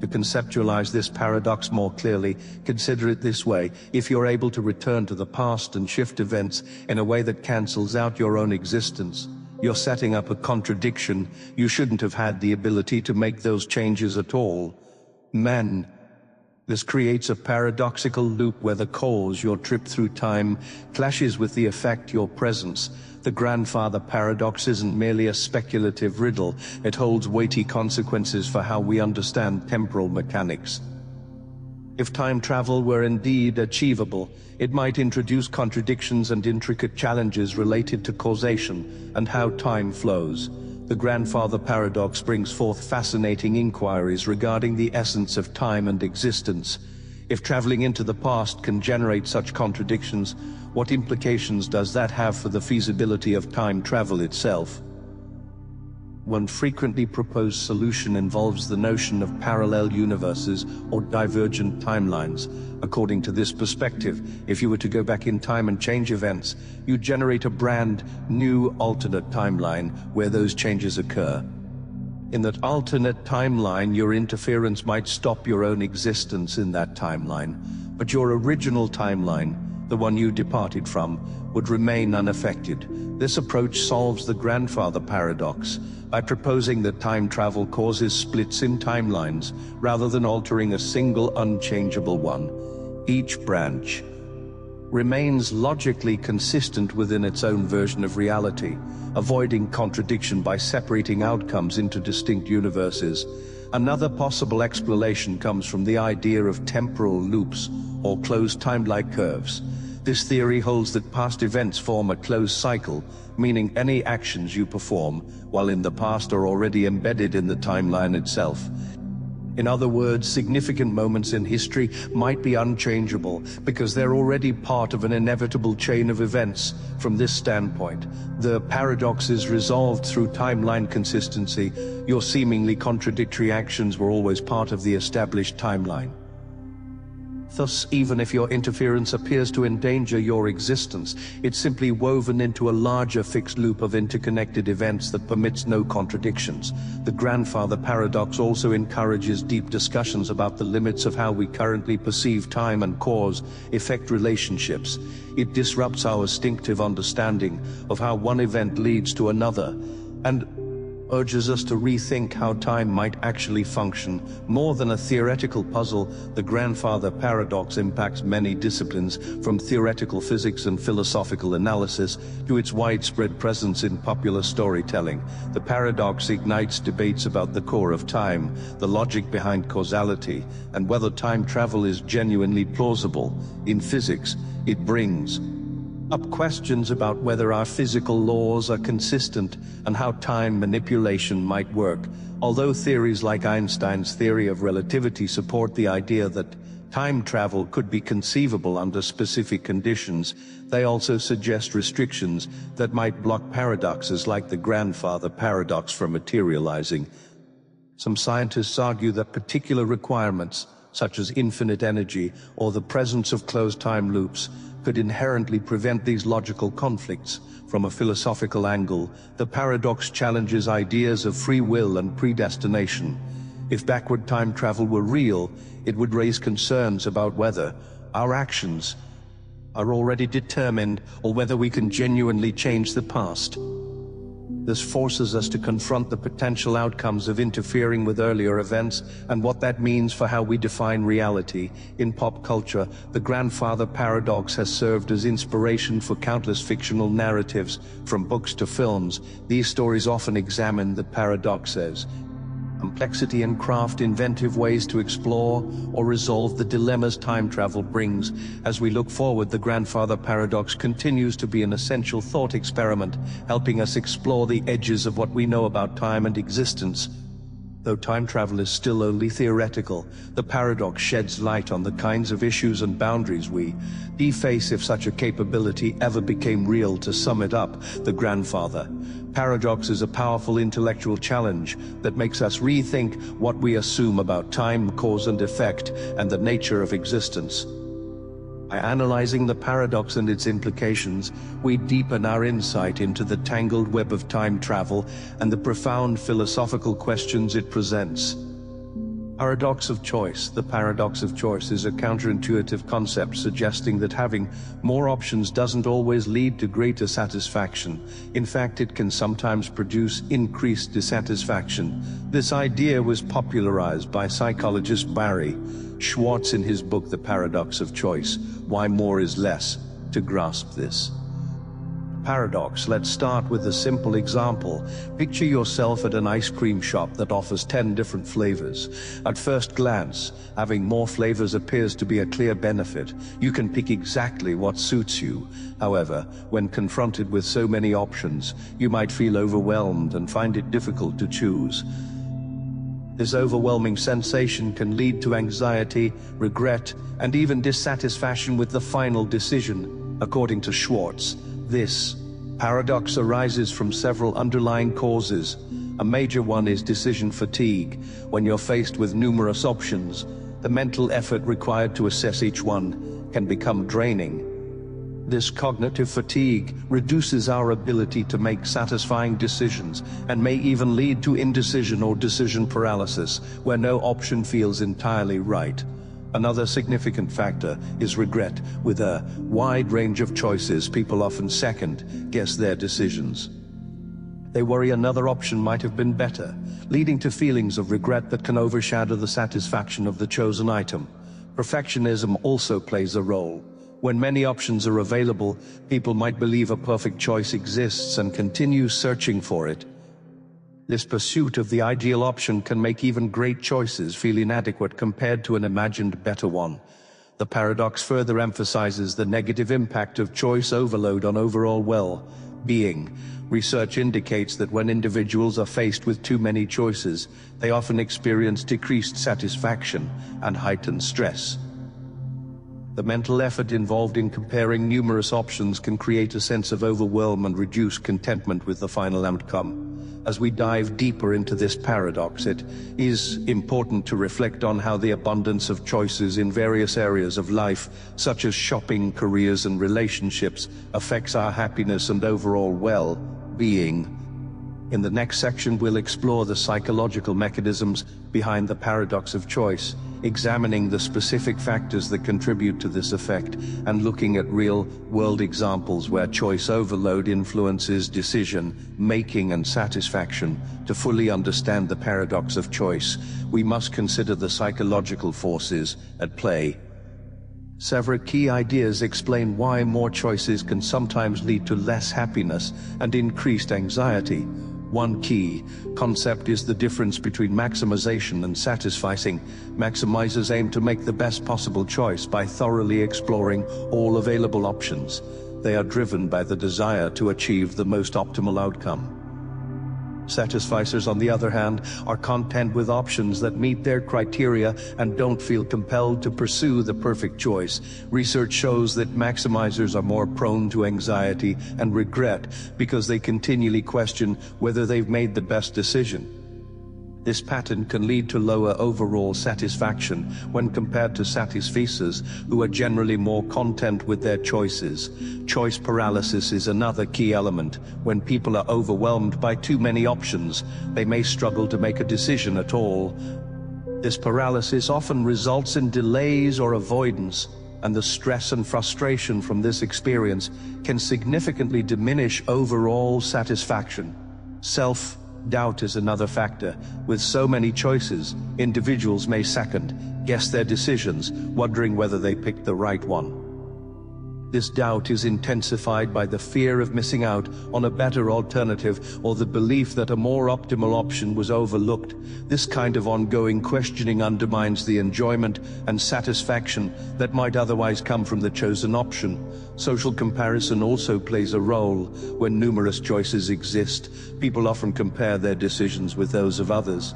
To conceptualize this paradox more clearly, consider it this way: if you're able to return to the past and shift events in a way that cancels out your own existence, you're setting up a contradiction. You shouldn't have had the ability to make those changes at all. This creates a paradoxical loop where the cause, your trip through time, clashes with the effect, your presence. The grandfather paradox isn't merely a speculative riddle, it holds weighty consequences for how we understand temporal mechanics. If time travel were indeed achievable, it might introduce contradictions and intricate challenges related to causation and how time flows. The grandfather paradox brings forth fascinating inquiries regarding the essence of time and existence. If traveling into the past can generate such contradictions, what implications does that have for the feasibility of time travel itself? One frequently proposed solution involves the notion of parallel universes or divergent timelines. According to this perspective, if you were to go back in time and change events, you generate a brand new alternate timeline where those changes occur. In that alternate timeline, your interference might stop your own existence in that timeline, but your original timeline, the one you departed from, would remain unaffected. This approach solves the grandfather paradox by proposing that time travel causes splits in timelines rather than altering a single unchangeable one. Each branch remains logically consistent within its own version of reality, avoiding contradiction by separating outcomes into distinct universes. Another possible explanation comes from the idea of temporal loops or closed time-like curves. This theory holds that past events form a closed cycle, meaning any actions you perform while in the past are already embedded in the timeline itself. In other words, significant moments in history might be unchangeable because they're already part of an inevitable chain of events. From this standpoint, the paradox is resolved through timeline consistency. Your seemingly contradictory actions were always part of the established timeline. Thus, even if your interference appears to endanger your existence, it's simply woven into a larger fixed loop of interconnected events that permits no contradictions. The grandfather paradox also encourages deep discussions about the limits of how we currently perceive time and cause-effect relationships. It disrupts our instinctive understanding of how one event leads to another, and urges us to rethink how time might actually function. More than a theoretical puzzle, the grandfather paradox impacts many disciplines, from theoretical physics and philosophical analysis to its widespread presence in popular storytelling. The paradox ignites debates about the core of time, the logic behind causality, and whether time travel is genuinely plausible. In physics, it brings up questions about whether our physical laws are consistent and how time manipulation might work. Although theories like Einstein's theory of relativity support the idea that time travel could be conceivable under specific conditions, they also suggest restrictions that might block paradoxes like the grandfather paradox from materializing. Some scientists argue that particular requirements, such as infinite energy or the presence of closed time loops, could inherently prevent these logical conflicts. From a philosophical angle, the paradox challenges ideas of free will and predestination. If backward time travel were real, it would raise concerns about whether our actions are already determined, or whether we can genuinely change the past. This forces us to confront the potential outcomes of interfering with earlier events and what that means for how we define reality. In pop culture, the grandfather paradox has served as inspiration for countless fictional narratives, from books to films. These stories often examine the paradoxes, complexity, and craft inventive ways to explore or resolve the dilemmas time travel brings. As we look forward, the grandfather paradox continues to be an essential thought experiment, helping us explore the edges of what we know about time and existence. Though time travel is still only theoretical, the paradox sheds light on the kinds of issues and boundaries we face if such a capability ever became real. To sum it up, the grandfather paradox is a powerful intellectual challenge that makes us rethink what we assume about time, cause and effect, and the nature of existence. By analyzing the paradox and its implications, we deepen our insight into the tangled web of time travel and the profound philosophical questions it presents. Paradox of choice. The paradox of choice is a counterintuitive concept suggesting that having more options doesn't always lead to greater satisfaction. In fact, it can sometimes produce increased dissatisfaction. This idea was popularized by psychologist Barry Schwartz in his book The Paradox of Choice: Why More is Less. To grasp this paradox, let's start with a simple example. Picture yourself at an ice cream shop that offers 10 different flavors. At first glance, having more flavors appears to be a clear benefit. You can pick exactly what suits you. However, when confronted with so many options, you might feel overwhelmed and find it difficult to choose. This overwhelming sensation can lead to anxiety, regret, and even dissatisfaction with the final decision. According to Schwartz, this paradox arises from several underlying causes. A major one is decision fatigue. When you're faced with numerous options, the mental effort required to assess each one can become draining. This cognitive fatigue reduces our ability to make satisfying decisions and may even lead to indecision or decision paralysis, where no option feels entirely right. Another significant factor is regret. With a wide range of choices, people often second-guess their decisions. They worry another option might have been better, leading to feelings of regret that can overshadow the satisfaction of the chosen item. Perfectionism also plays a role. When many options are available, people might believe a perfect choice exists and continue searching for it. This pursuit of the ideal option can make even great choices feel inadequate compared to an imagined better one. The paradox further emphasizes the negative impact of choice overload on overall well-being. Research indicates that when individuals are faced with too many choices, they often experience decreased satisfaction and heightened stress. The mental effort involved in comparing numerous options can create a sense of overwhelm and reduce contentment with the final outcome. As we dive deeper into this paradox, it is important to reflect on how the abundance of choices in various areas of life, such as shopping, careers, and relationships, affects our happiness and overall well-being. In the next section, we'll explore the psychological mechanisms behind the paradox of choice, examining the specific factors that contribute to this effect, and looking at real-world examples where choice overload influences decision-making and satisfaction. To fully understand the paradox of choice, we must consider the psychological forces at play. Several key ideas explain why more choices can sometimes lead to less happiness and increased anxiety. One key concept is the difference between maximization and satisficing. Maximizers aim to make the best possible choice by thoroughly exploring all available options. They are driven by the desire to achieve the most optimal outcome. Satisficers, on the other hand, are content with options that meet their criteria and don't feel compelled to pursue the perfect choice. Research shows that maximizers are more prone to anxiety and regret because they continually question whether they've made the best decision. This pattern can lead to lower overall satisfaction when compared to satisficers, who are generally more content with their choices. Choice paralysis is another key element. When people are overwhelmed by too many options, they may struggle to make a decision at all. This paralysis often results in delays or avoidance, and the stress and frustration from this experience can significantly diminish overall satisfaction. Self-doubt is another factor. With so many choices, individuals may second-guess their decisions, wondering whether they picked the right one. This doubt is intensified by the fear of missing out on a better alternative or the belief that a more optimal option was overlooked. This kind of ongoing questioning undermines the enjoyment and satisfaction that might otherwise come from the chosen option. Social comparison also plays a role. When numerous choices exist, people often compare their decisions with those of others.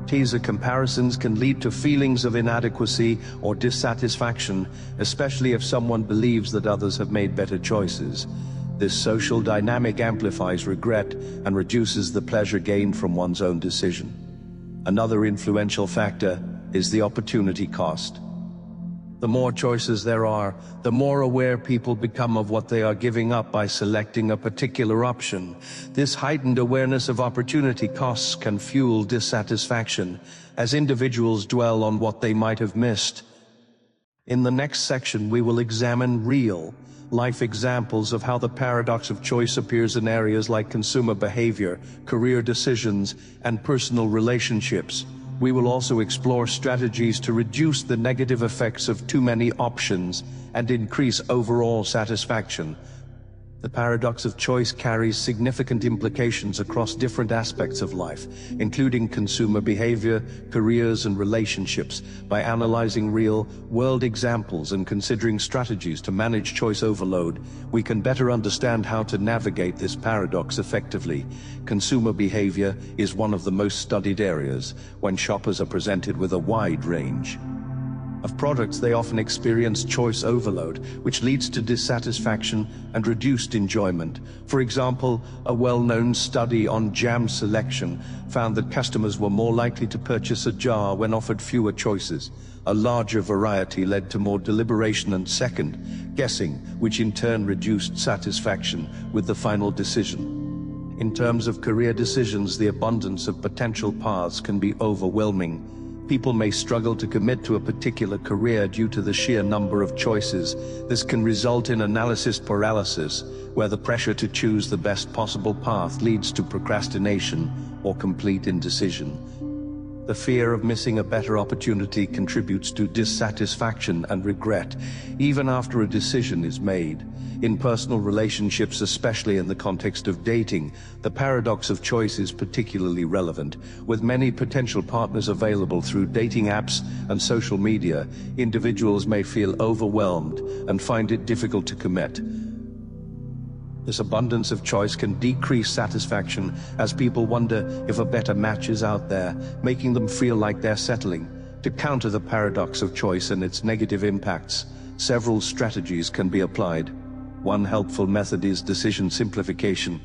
These comparisons can lead to feelings of inadequacy or dissatisfaction, especially if someone believes that others have made better choices. This social dynamic amplifies regret and reduces the pleasure gained from one's own decision. Another influential factor is the opportunity cost. The more choices there are, the more aware people become of what they are giving up by selecting a particular option. This heightened awareness of opportunity costs can fuel dissatisfaction, as individuals dwell on what they might have missed. In the next section, we will examine real-life examples of how the paradox of choice appears in areas like consumer behavior, career decisions, and personal relationships. We will also explore strategies to reduce the negative effects of too many options and increase overall satisfaction. The paradox of choice carries significant implications across different aspects of life, including consumer behavior, careers, and relationships. By analyzing real-world examples and considering strategies to manage choice overload, we can better understand how to navigate this paradox effectively. Consumer behavior is one of the most studied areas. When shoppers are presented with a wide range of products, they often experience choice overload, which leads to dissatisfaction and reduced enjoyment. For example, a well-known study on jam selection found that customers were more likely to purchase a jar when offered fewer choices. A larger variety led to more deliberation and second-guessing, which in turn reduced satisfaction with the final decision. In terms of career decisions, the abundance of potential paths can be overwhelming. People may struggle to commit to a particular career due to the sheer number of choices. This can result in analysis paralysis, where the pressure to choose the best possible path leads to procrastination or complete indecision. The fear of missing a better opportunity contributes to dissatisfaction and regret, even after a decision is made. In personal relationships, especially in the context of dating, the paradox of choice is particularly relevant. With many potential partners available through dating apps and social media, individuals may feel overwhelmed and find it difficult to commit. This abundance of choice can decrease satisfaction as people wonder if a better match is out there, making them feel like they're settling. To counter the paradox of choice and its negative impacts, several strategies can be applied. One helpful method is decision simplification.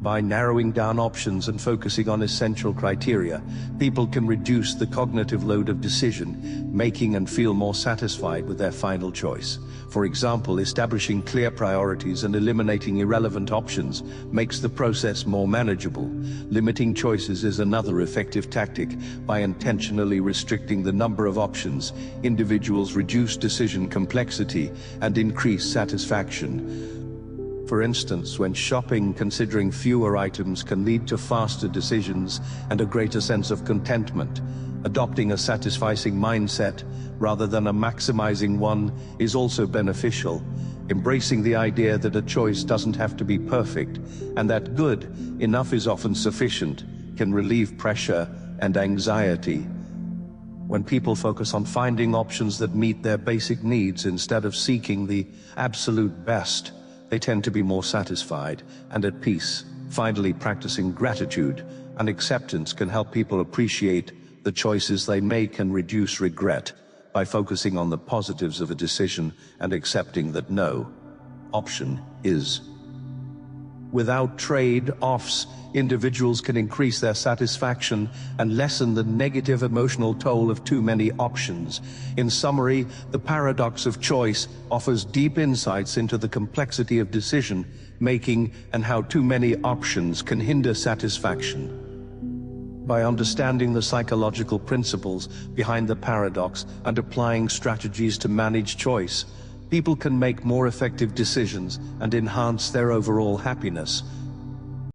By narrowing down options and focusing on essential criteria, people can reduce the cognitive load of decision-making and feel more satisfied with their final choice. For example, establishing clear priorities and eliminating irrelevant options makes the process more manageable. Limiting choices is another effective tactic. By intentionally restricting the number of options, individuals reduce decision complexity and increase satisfaction. For instance, when shopping, considering fewer items can lead to faster decisions and a greater sense of contentment. Adopting a satisficing mindset rather than a maximizing one is also beneficial. Embracing the idea that a choice doesn't have to be perfect and that good enough is often sufficient can relieve pressure and anxiety. When people focus on finding options that meet their basic needs instead of seeking the absolute best, they tend to be more satisfied and at peace. Finally, practicing gratitude and acceptance can help people appreciate the choices they make and reduce regret. By focusing on the positives of a decision and accepting that no option is without trade-offs, individuals can increase their satisfaction and lessen the negative emotional toll of too many options. In summary, the paradox of choice offers deep insights into the complexity of decision-making and how too many options can hinder satisfaction. By understanding the psychological principles behind the paradox and applying strategies to manage choice, people can make more effective decisions and enhance their overall happiness.